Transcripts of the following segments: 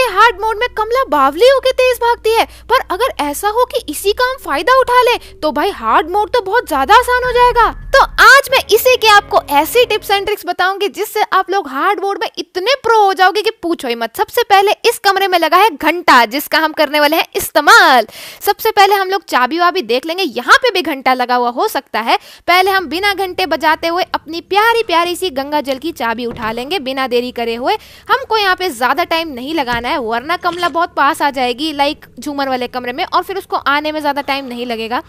ये hard mode में कमला बावली होके तेज भागती है, पर अगर ऐसा हो कि इसी का हम फायदा उठा ले तो भाई हार्ड मोड तो बहुत ज्यादा आसान हो जाएगा। तो आज मैं इसी के आपको ऐसी टिप्स एंड ट्रिक्स बताऊंगी जिससे आप लोग हार्ड मोड में इतने प्रो हो जाओगे कि पूछो ही मत। सबसे पहले इस कमरे में लगा है घंटा, जिसका हम करने वाले हैं इस्तेमाल। सबसे पहले हम लोग चाबी वाबी देख लेंगे, यहाँ पे भी घंटा लगा हुआ हो सकता है। पहले हम बिना घंटे बजाते हुए अपनी प्यारी प्यारी सी गंगा जल की चाबी उठा लेंगे बिना देरी करे हुए। हमको यहाँ पे ज्यादा टाइम नहीं लगाना है, वरना कमला बहुत पास आ जाएगी लाइक झूमर वाले कमरे में, और फिर उसको आने में ज्यादा टाइम नहीं लगेगा।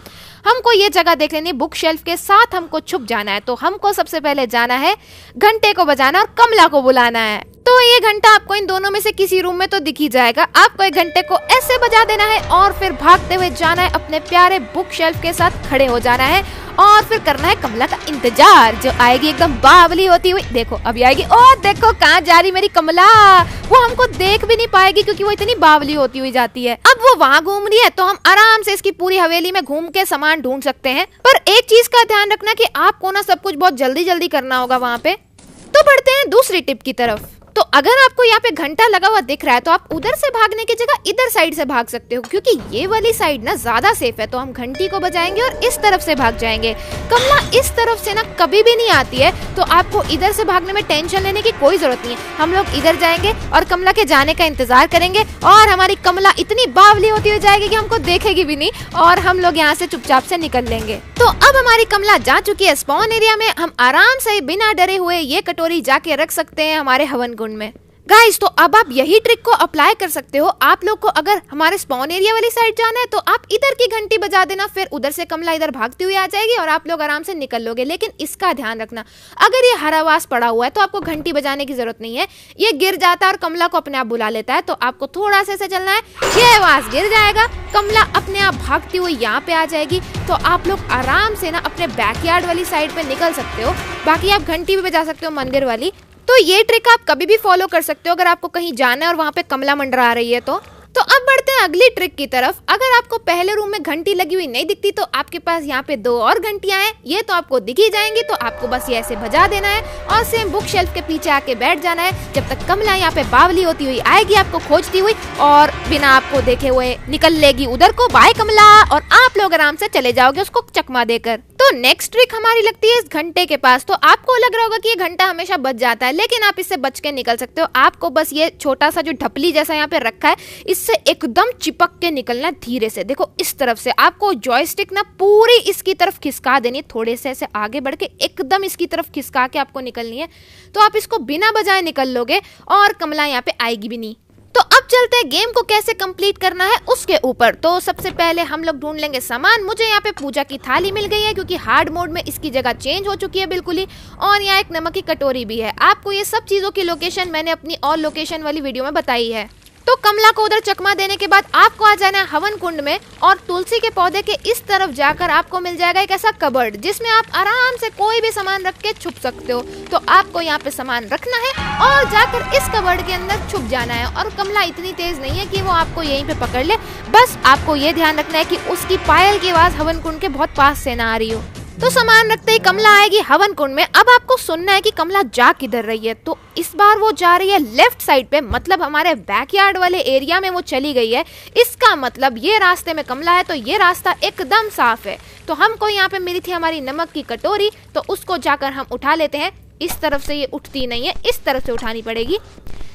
हमको ये जगह देख लेनी, बुक शेल्फ के साथ हमको छुप जाना है। तो हमको सबसे पहले जाना है घंटे को बजाना और कमला को बुलाना है। तो ये घंटा आपको इन दोनों में से किसी रूम में तो दिख ही जाएगा। आपको एक घंटे को ऐसे बजा देना है और फिर भागते हुए जाना है, अपने प्यारे बुक शेल्फ के साथ खड़े हो जाना है और फिर करना है कमला का इंतजार, जो आएगी एकदम बावली होती हुई। देखो अभी आएगी, ओ देखो कहाँ जा रही मेरी कमला। वो हमको देख भी नहीं पाएगी क्योंकि वो इतनी बावली होती हुई जाती है। अब वो वहाँ घूम रही है तो हम आराम से इसकी पूरी हवेली में घूम के सामान ढूंढ सकते हैं। पर एक चीज का ध्यान रखना कि आपको ना सब कुछ बहुत जल्दी जल्दी करना होगा वहाँ पे। तो बढ़ते हैं दूसरी टिप की तरफ। तो अगर आपको यहाँ पे घंटा लगा हुआ दिख रहा है तो आप उधर से भागने की जगह इधर साइड से भाग सकते हो, क्योंकि ये वाली साइड ना ज्यादा सेफ है। तो हम घंटी को बजाएंगे और इस तरफ से भाग जाएंगे। कमला इस तरफ से ना कभी भी नहीं आती है, तो आपको इधर से भागने में टेंशन लेने की कोई जरूरत नहीं है। हम लोग इधर जाएंगे और कमला के जाने का इंतजार करेंगे और हमारी कमला इतनी बावली होती हो जाएगी कि हमको देखेगी भी नहीं और हम लोग यहाँ से चुपचाप से निकल लेंगे। तो अब हमारी कमला जा चुकी है स्पॉन एरिया में। हम आराम से बिना डरे हुए ये कटोरी जाके रख सकते हैं हमारे हवन कुंड में। गाइस, तो अब आप यही ट्रिक को अप्लाई कर सकते हो। आप लोग को अगर हमारे स्पॉन एरिया वाली साइड जाना है तो आप इधर की घंटी बजा देना, फिर उधर से कमला इधर भागती हुई आ जाएगी और आप लोग आराम से निकल लोगे। लेकिन इसका ध्यान रखना, अगर ये हरावास पड़ा हुआ है तो आपको घंटी बजाने की जरूरत नहीं है। ये गिर जाता है और कमला को अपने आप बुला लेता है, तो आपको थोड़ा सा ऐसे चलना है, ये आवाज गिर जाएगा, कमला अपने आप भागती हुई यहाँ पे आ जाएगी। तो आप लोग आराम से ना अपने बैकयार्ड वाली साइड पे निकल सकते हो। बाकी आप घंटी भी बजा सकते हो मंदिर वाली। तो ये ट्रिक आप कभी भी फॉलो कर सकते हो अगर आपको कहीं जाना है और वहाँ पे कमला मंडरा रही है तो। अब बढ़ते हैं अगली ट्रिक की तरफ। अगर आपको पहले रूम में घंटी लगी हुई नहीं दिखती तो आपके पास यहाँ पे दो और घंटियां हैं, ये तो आपको दिख ही जाएंगी। तो आपको बस ये ऐसे बजा देना है और सेम बुक शेल्फ के पीछे आके बैठ जाना है जब तक कमला यहाँ पे बावली होती हुई आएगी आपको खोजती हुई और बिना आपको देखे हुए निकल लेगी उधर को। बाय कमला, और आप लोग आराम से चले जाओगे उसको चकमा देकर। तो नेक्स्ट ट्रिक हमारी लगती है इस घंटे के पास। तो आपको लग रहा होगा कि ये घंटा हमेशा बज जाता है, लेकिन आप इससे बच के निकल सकते हो। आपको बस ये छोटा सा जो ढपली जैसा यहाँ पे रखा है, इससे एकदम चिपक के निकलना धीरे से। देखो इस तरफ से आपको जॉयस्टिक ना पूरी इसकी तरफ खिसका देनी, थोड़े से ऐसे आगे बढ़ के एकदम इसकी तरफ खिसका के आपको निकलनी है। तो आप इसको बिना बजाए निकल लोगे और कमला यहाँ पे आएगी भी नहीं। तो अब चलते हैं गेम को कैसे कंप्लीट करना है उसके ऊपर। तो सबसे पहले हम लोग ढूंढ लेंगे सामान। मुझे यहाँ पे पूजा की थाली मिल गई है क्योंकि हार्ड मोड में इसकी जगह चेंज हो चुकी है बिल्कुल ही, और यहाँ एक नमक की कटोरी भी है। आपको ये सब चीजों की लोकेशन मैंने अपनी और लोकेशन वाली वीडियो में बताई है। तो कमला को उधर चकमा देने के बाद आपको आ जाना है हवन कुंड में, और तुलसी के पौधे के इस तरफ जाकर आपको मिल जाएगा एक ऐसा कबर्ड जिसमें आप आराम से कोई भी सामान रख के छुप सकते हो। तो आपको यहाँ पे सामान रखना है और जाकर इस कबर्ड के अंदर छुप जाना है। और कमला इतनी तेज नहीं है कि वो आपको यहीं पे पकड़ ले, बस आपको ये ध्यान रखना है कि उसकी पायल की आवाज हवन कुंड के बहुत पास से ना आ रही हो। तो सामान रखते ही कमला आएगी हवन कुंड में। अब आपको सुनना है कि कमला जा किधर रही है। तो इस बार वो जा रही है लेफ्ट साइड पे, मतलब हमारे बैकयार्ड वाले एरिया में वो चली गई है। इसका मतलब ये रास्ते में कमला है, तो ये रास्ता एकदम साफ है। तो हमको यहाँ पे मिली थी हमारी नमक की कटोरी, तो उसको जाकर हम उठा लेते हैं। इस तरफ से ये उठती नहीं है, इस तरफ से उठानी पड़ेगी।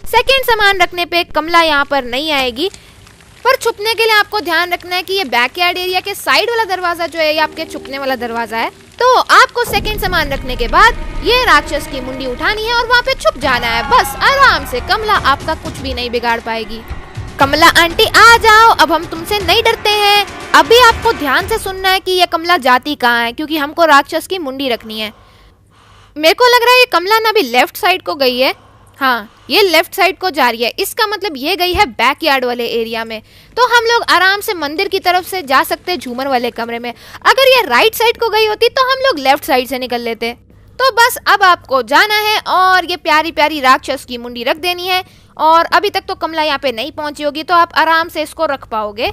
सेकेंड सामान रखने पे कमला यहाँ पर नहीं आएगी, पर छुपने के लिए आपको ध्यान रखना है कि ये बैकयार्ड एरिया के साइड वाला दरवाजा जो है ये आपके छुपने वाला दरवाजा है। तो आपको सेकंड सामान रखने के बाद ये राक्षस की मुंडी उठानी है और वहाँ पे छुप जाना है। बस आराम से, कमला आपका कुछ भी नहीं बिगाड़ पाएगी। कमला आंटी आ जाओ, अब हम तुमसे नहीं डरते हैं। अभी आपको ध्यान से सुनना है कि ये कमला जाती कहाँ है, क्योंकि हमको राक्षस की मुंडी रखनी है। मेरे को लग रहा है ये कमला ना भी लेफ्ट साइड को गई है। हाँ, ये लेफ्ट साइड को जा रही है, इसका मतलब ये गई है बैकयार्ड वाले एरिया में। तो हम लोग आराम से मंदिर की तरफ से जा सकते हैं झूमर वाले कमरे में। अगर ये राइट साइड को गई होती तो हम लोग लेफ्ट साइड से निकल लेते। तो बस अब आपको जाना है और ये प्यारी प्यारी राक्षस की मुंडी रख देनी है। और अभी तक तो कमला यहाँ पे नहीं पहुंची होगी, तो आप आराम से इसको रख पाओगे।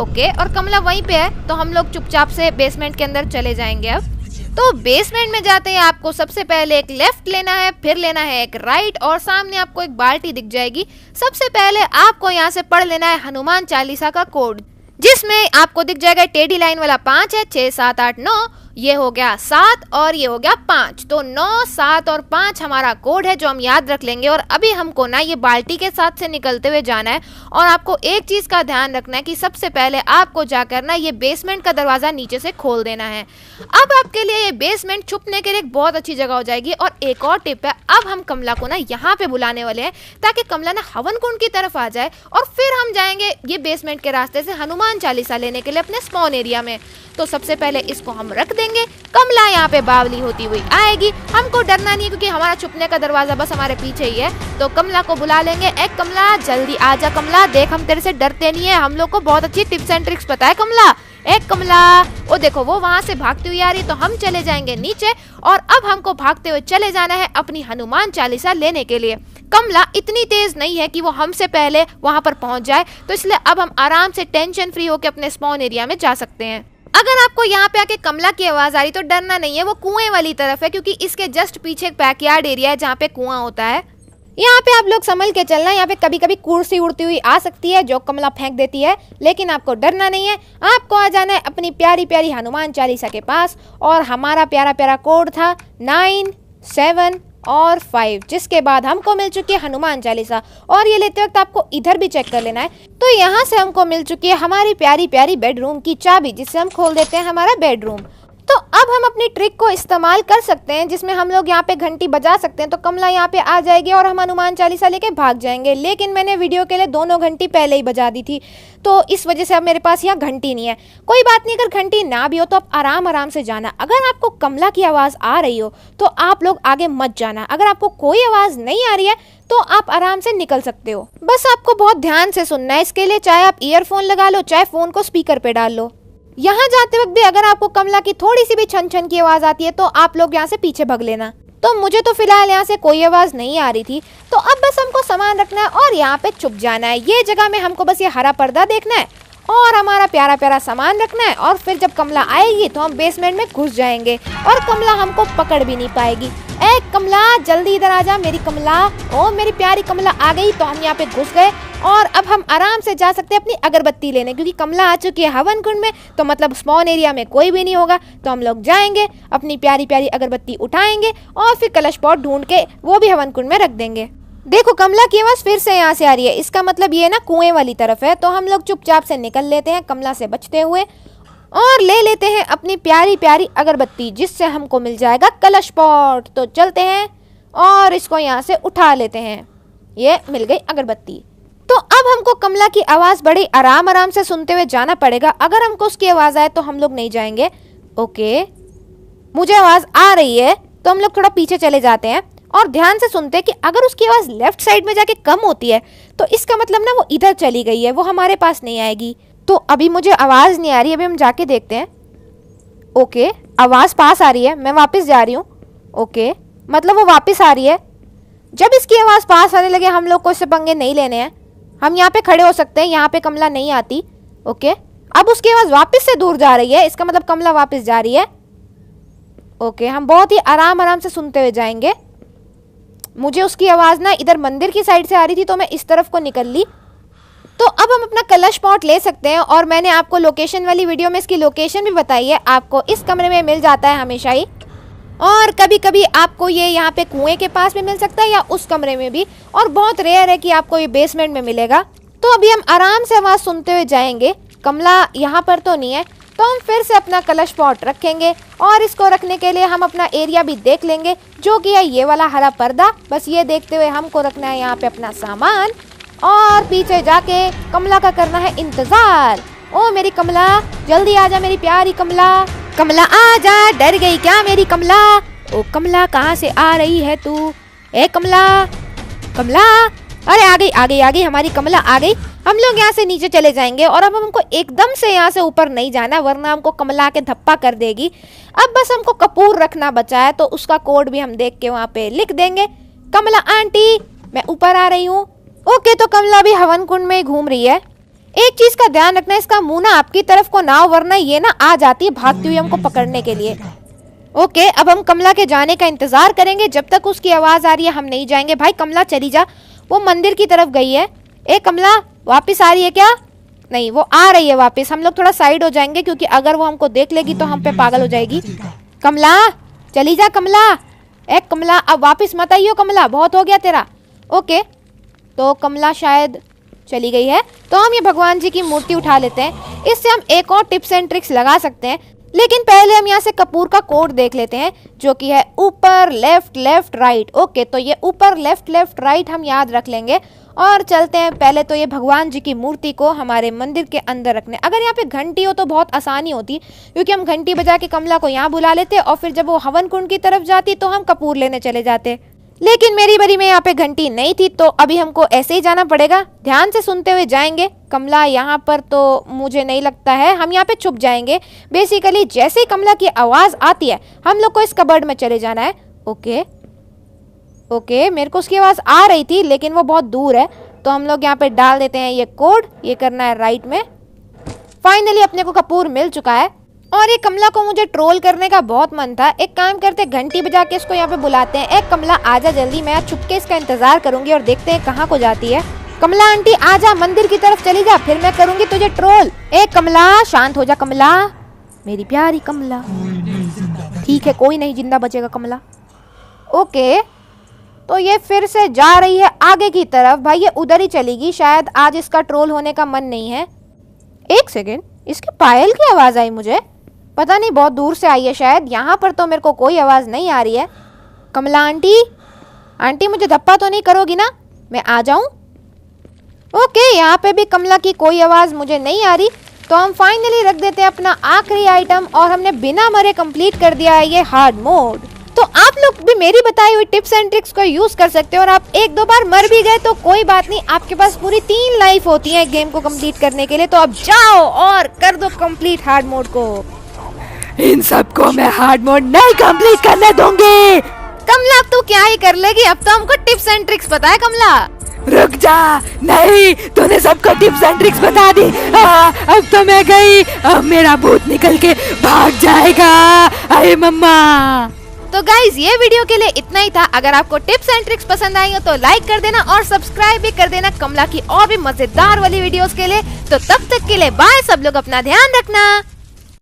ओके, और कमला वहीं पे है, तो हम लोग चुपचाप से बेसमेंट के अंदर चले जाएंगे अब। तो बेसमेंट में जाते हैं आपको सबसे पहले एक लेफ्ट लेना है, फिर लेना है एक राइट और सामने आपको एक बाल्टी दिख जाएगी। सबसे पहले आपको यहाँ से पढ़ लेना है हनुमान चालीसा का कोड, जिसमें आपको दिख जाएगा टेढ़ी लाइन वाला 5 है, 6 7 8 9, ये हो गया 7 और ये हो गया 5। तो 9 7 और 5 हमारा कोड है जो हम याद रख लेंगे। और अभी हमको ना ये बाल्टी के साथ से निकलते हुए जाना है और आपको एक चीज का ध्यान रखना है कि सबसे पहले आपको जाकर ना ये बेसमेंट का दरवाजा नीचे से खोल देना है। अब आपके लिए ये बेसमेंट छुपने के लिए एक बहुत अच्छी जगह हो जाएगी। और एक और टिप है, अब हम कमला को ना यहाँ पे बुलाने वाले हैं ताकि कमला ना हवन कुंड की तरफ आ जाए और फिर हम जाएंगे ये बेसमेंट के रास्ते से हनुमान चालीसा लेने के लिए अपने स्पॉन एरिया में। तो सबसे पहले इसको हम रख देंगे, कमला यहाँ पे बावली होती हुई आएगी। हमको डरना नहीं है क्योंकि हमारा छुपने का दरवाजा बस हमारे पीछे ही है। तो कमला को बुला लेंगे, ए कमला जल्दी आजा कमला, देख हम तेरे से डरते नहीं है, हम लोग को बहुत अच्छी टिप्स एंड ट्रिक्स पता है कमला। ए कमला, ओ देखो वो वहाँ से भागती हुई आ रही। तो हम चले जाएंगे नीचे और अब हमको भागते हुए चले जाना है अपनी हनुमान चालीसा लेने के लिए। कमला इतनी तेज नहीं है कि वो हमसे पहले वहाँ पर पहुँच जाए, तो इसलिए अब हम आराम से टेंशन फ्री होकर अपने स्पॉन एरिया में जा सकते हैं। अगर आपको यहाँ पे आके कमला की आवाज आ रही तो डरना नहीं है, वो कुएं वाली तरफ है क्योंकि इसके जस्ट पीछे एक बैकयार्ड एरिया है जहाँ पे कुआं होता है। यहाँ पे आप लोग संभल के चलना, यहाँ पे कभी कभी कुर्सी उड़ती हुई आ सकती है जो कमला फेंक देती है, लेकिन आपको डरना नहीं है। आपको आ जाना है अपनी प्यारी प्यारी हनुमान चालीसा के पास और हमारा प्यारा प्यारा कोड था 9 7 और 5, जिसके बाद हमको मिल चुकी है हनुमान चालीसा। और ये लेते वक्त आपको इधर भी चेक कर लेना है। तो यहाँ से हमको मिल चुकी है हमारी प्यारी प्यारी बेडरूम की चाबी, जिससे हम खोल देते हैं हमारा बेडरूम। तो अब हम अपनी ट्रिक को इस्तेमाल कर सकते हैं जिसमें हम लोग यहाँ पे घंटी बजा सकते हैं। तो कमला यहाँ पे आ जाएगी और हम हनुमान चालीसा लेके भाग जाएंगे, लेकिन मैंने वीडियो के लिए दोनों घंटी पहले ही बजा दी थी, तो इस वजह से अब मेरे पास यहाँ घंटी नहीं है। कोई बात नहीं, अगर घंटी ना भी हो तो आप आराम आराम से जाना। अगर आपको कमला की आवाज़ आ रही हो तो आप लोग आगे मत जाना। अगर आपको कोई आवाज़ नहीं आ रही है तो आप आराम से निकल सकते हो। बस आपको बहुत ध्यान से सुनना है, इसके लिए चाहे आप ईयरफोन लगा लो, चाहे फ़ोन को स्पीकर पे डाल लो। यहाँ जाते वक्त भी अगर आपको कमला की थोड़ी सी भी छन छन की आवाज आती है तो आप लोग यहाँ से पीछे भाग लेना। तो मुझे तो फिलहाल यहाँ से कोई आवाज नहीं आ रही थी, तो अब बस हमको सामान रखना है और यहाँ पे छुप जाना है। ये जगह में हमको बस ये हरा पर्दा देखना है और हमारा प्यारा प्यारा सामान रखना है। और फिर जब कमला आएगी तो हम बेसमेंट में घुस जाएंगे और कमला हमको पकड़ भी नहीं पाएगी। ए कमला जल्दी इधर आ जा मेरी कमला। ओ मेरी प्यारी कमला आ गई। तो हम यहाँ पे घुस गए और अब हम आराम से जा सकते हैं अपनी अगरबत्ती लेने, क्योंकि कमला आ चुकी है हवन कुंड में, तो मतलब स्पॉन एरिया में कोई भी नहीं होगा। तो हम लोग जाएंगे, अपनी प्यारी प्यारी अगरबत्ती उठाएंगे और फिर कलश पॉट ढूंढ के वो भी हवन कुंड में रख देंगे। देखो कमला की आवाज फिर से यहाँ से आ रही है, इसका मतलब ये ना कुएं वाली तरफ है। तो हम लोग चुपचाप से निकल लेते हैं कमला से बचते हुए और ले लेते हैं अपनी प्यारी प्यारी अगरबत्ती, जिससे हमको मिल जाएगा कलश पॉट। तो चलते हैं और इसको यहाँ से उठा लेते हैं। ये मिल गई अगरबत्ती। तो अब हमको कमला की आवाज़ बड़ी आराम आराम से सुनते हुए जाना पड़ेगा। अगर हमको उसकी आवाज़ आए तो हम लोग नहीं जाएंगे। ओके, मुझे आवाज़ आ रही है तो हम लोग थोड़ा पीछे चले जाते हैं और ध्यान से सुनते हैं कि अगर उसकी आवाज़ लेफ्ट साइड में जाके कम होती है तो इसका मतलब ना वो इधर चली गई है, वो हमारे पास नहीं आएगी। तो अभी मुझे आवाज़ नहीं आ रही, अभी हम जाके देखते हैं। ओके, आवाज़ पास आ रही है, मैं वापस जा रही हूँ। ओके, मतलब वो वापस आ रही है। जब इसकी आवाज़ पास आने लगे हम लोग को इससे पंगे नहीं लेने हैं, हम यहाँ पे खड़े हो सकते हैं। यहाँ पे कमला नहीं आती। ओके, अब उसकी आवाज़ वापस से दूर जा रही है, इसका मतलब कमला वापस जा रही है। ओके, हम बहुत ही आराम आराम से सुनते हुए जाएंगे। मुझे उसकी आवाज़ ना इधर मंदिर की साइड से आ रही थी तो मैं इस तरफ को निकल ली। तो अब हम अपना कलश पॉट ले सकते हैं और मैंने आपको लोकेशन वाली वीडियो में इसकी लोकेशन भी बताई है। आपको इस कमरे में मिल जाता है हमेशा ही, और कभी कभी आपको ये यहाँ पे कुएं के पास भी मिल सकता है या उस कमरे में भी, और बहुत रेयर है कि आपको ये बेसमेंट में मिलेगा। तो अभी हम आराम से आवाज़ सुनते हुए जाएंगे। कमला यहाँ पर तो नहीं है, तो हम फिर से अपना कलश पॉट रखेंगे और इसको रखने के लिए हम अपना एरिया भी देख लेंगे, जो कि है ये वाला हरा पर्दा। बस ये देखते हुए हमको रखना है यहाँ पे अपना सामान और पीछे जाके कमला का करना है इंतजार। ओ मेरी कमला जल्दी आ जा मेरी प्यारी कमला। कमला आ जा, डर गई क्या मेरी कमला? ओ कमला कहाँ से आ रही है तू? ए कमला, कमला, अरे आ गई आ गई आ गई, हमारी कमला आ गई। हम लोग यहाँ से नीचे चले जाएंगे और अब हमको एकदम से यहाँ से ऊपर नहीं जाना, वरना हमको कमला के धप्पा कर देगी। अब बस हमको कपूर रखना बचा है, तो उसका कोड भी हम देख के वहाँ पे लिख देंगे। कमला आंटी मैं ऊपर आ रही हूँ। ओके, तो कमला भी हवन कुंड में घूम रही है। एक चीज का ध्यान रखना, इसका मुंह ना आपकी तरफ को ना हो, वरना ये ना आ जाती है भागती हुई हमको पकड़ने के लिए। ओके, अब हम कमला के जाने का इंतजार करेंगे। जब तक उसकी आवाज आ रही है हम नहीं जाएंगे। भाई कमला चली जा, वो मंदिर की तरफ गई है। ए कमला वापस आ रही है क्या? नहीं, वो आ रही है वापस। हम लोग थोड़ा साइड हो जाएंगे क्योंकि अगर वो हमको देख लेगी तो हम पे पागल हो जाएगी। कमला चली जा कमला। ए कमला अब वापस मत आइयो कमला, बहुत हो गया तेरा। ओके, तो कमला शायद चली गई है। तो हम ये भगवान जी की मूर्ति उठा लेते हैं। इससे हम एक और टिप्स एंड ट्रिक्स लगा सकते हैं, लेकिन पहले हम यहाँ से कपूर का कोड देख लेते हैं जो कि है ऊपर लेफ्ट लेफ्ट राइट। ओके, तो ये ऊपर लेफ्ट लेफ्ट राइट हम याद रख लेंगे और चलते हैं पहले तो ये भगवान जी की मूर्ति को हमारे मंदिर के अंदर रखने। अगर यहाँ पे घंटी हो तो बहुत आसानी होती, क्योंकि हम घंटी बजा के कमला को यहाँ बुला लेते और फिर जब वो हवन कुंड की तरफ जाती तो हम कपूर लेने चले जाते। लेकिन मेरी बारी में यहाँ पे घंटी नहीं थी, तो अभी हमको ऐसे ही जाना पड़ेगा। ध्यान से सुनते हुए जाएंगे। कमला यहाँ पर तो मुझे नहीं लगता है, हम यहाँ पे छुप जाएंगे। बेसिकली जैसे ही कमला की आवाज़ आती है हम लोग को इस कबर्ड में चले जाना है। ओके, मेरे को उसकी आवाज़ आ रही थी लेकिन वो बहुत दूर है, तो हम लोग यहाँ पे डाल देते हैं ये कोड। ये करना है राइट में। फाइनली अपने को कपूर मिल चुका है और ये कमला को मुझे ट्रोल करने का बहुत मन था। एक काम करते, घंटी बजा के इसको यहाँ पे बुलाते हैं। एक कमला आजा जल्दी, मैं छुप के इसका इंतजार करूंगी और देखते हैं कहाँ को जाती है। कमला आंटी आजा, मंदिर की तरफ चली जा, फिर मैं करूंगी तुझे ट्रोल। ए कमला शांत हो जा कमला, मेरी प्यारी कमला। ठीक है, कोई नहीं जिंदा बचेगा कमला। ओके, तो ये फिर से जा रही है आगे की तरफ। भाई ये उधर ही चलेगी, शायद आज इसका ट्रोल होने का मन नहीं है। एक सेकेंड, इसकी पायल की आवाज़ आई मुझे, पता नहीं बहुत दूर से आई है शायद। यहाँ पर तो मेरे को कोई आवाज़ नहीं आ रही है। कमला आंटी मुझे धप्पा तो नहीं करोगी ना, मैं आ जाऊँ? ओके, यहाँ पे भी कमला की कोई आवाज़ मुझे नहीं आ रही, तो हम फाइनली रख देते हैं अपना आखिरी आइटम और हमने बिना मरे कंप्लीट कर दिया है ये हार्ड मोड। तो आप लोग भी मेरी बताई हुई टिप्स एंड ट्रिक्स को यूज कर सकते हो और आप एक दो बार मर भी गए तो कोई बात नहीं, आपके पास पूरी 3 लाइफ होती है गेम को कंप्लीट करने के लिए। तो अब जाओ और कर दो कंप्लीट हार्ड मोड को। इन सबको मैं हार्ड मोड नहीं कंप्लीट करने दूंगी। कमला अब तू क्या ही कर लेगी, अब तो हमको टिप्स एंड ट्रिक्स पता है कमला। रुक जा, नहीं तूने सबको टिप्स एंड ट्रिक्स बता दी। अब तो मैं गई, अब मेरा भूत निकल के भाग जाएगा। अरे मम्मा। तो गाइज ये वीडियो के लिए इतना ही था। अगर आपको टिप्स एंड ट्रिक्स पसंद आई हो तो लाइक कर देना और सब्सक्राइब भी कर देना कमला की और भी मजेदार वाली वीडियोस के लिए। तो तब तक के लिए बाय, सब लोग अपना ध्यान रखना।